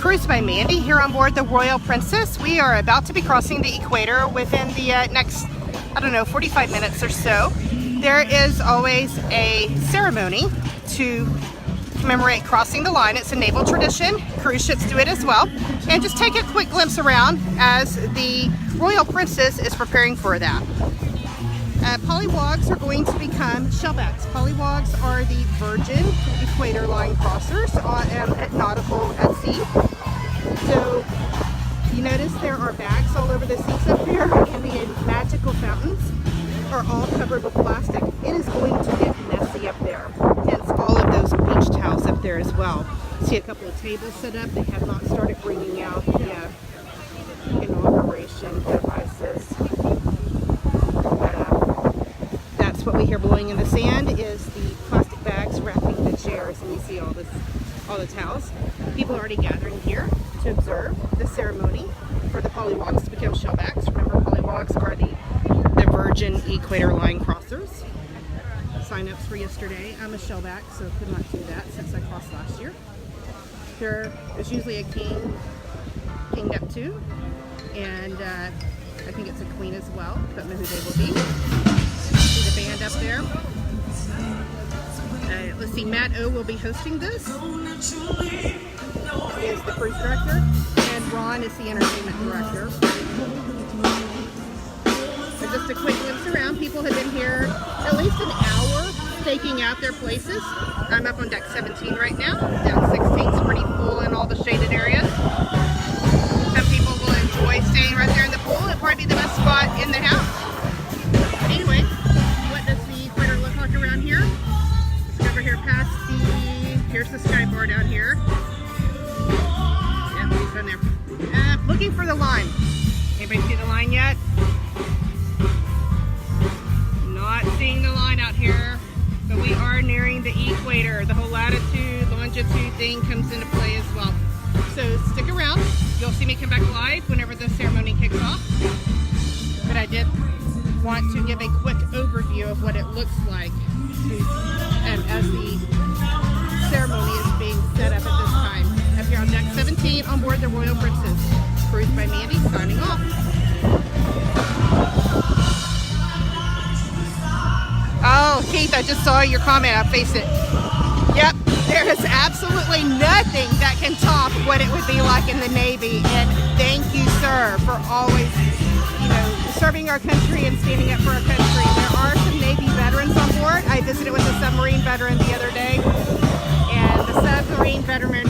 Cruise by Mandy here on board the Royal Princess. We are about to be crossing the equator within the next, 45 minutes or so. There is always a ceremony to commemorate crossing the line. It's a naval tradition. Cruise ships do it as well. And just take a quick glimpse around as the Royal Princess is preparing for that. Polywogs are going to become shellbacks. Polywogs are the virgin equator line crossers at nautical at sea. So you notice there are bags all over the seats up there, and the magical fountains are all covered with plastic. It is going to get messy up there. Hence all of those beach towels up there as well. See a couple of tables set up. They have not started bringing out the inauguration devices. That's what we hear blowing in the sand is the plastic bags wrapping the chairs, and you see all the towels. People are already gathering here to observe the ceremony for the polywogs to become shellbacks. Remember, polywogs are the virgin equator line crossers. Sign-ups for yesterday. I'm a shellback, so could not do that since I crossed last year. There's usually a king kinged up to, and I think it's a queen as well. Don't know who they will be. See the band up there. Let's see, Matt O will be hosting this. He is the cruise director, and Ron is the entertainment director. So just a quick glimpse around. People have been here at least an hour staking out their places. I'm up on deck 17 right now. Down 16 is pretty full in all the shaded areas. Some people will enjoy staying right there in the pool. It'll probably be the best spot in the house. Anyway, what does the equator look like around here? Let's go over here past here's the sky bar down here. Yeah, he's in there. Looking for the line. Anybody see the line yet? Not seeing the line out here, but we are nearing the equator. The whole latitude, longitude thing comes into play as well. So stick around. You'll see me come back live whenever the ceremony kicks off. But I did want to give a quick overview of what it looks like as the ceremony is being set up at this time. Up here on deck 17 on board the Royal Princess. Cruise by Mandy signing off. Oh, Keith, I just saw your comment. I'll face it. Yep, there is absolutely nothing that can top what it would be like in the Navy. And thank you, sir, for always, serving our country and standing up for our country. There are some Navy veterans on board. I visited with a submarine veteran the other day, and the submarine veteran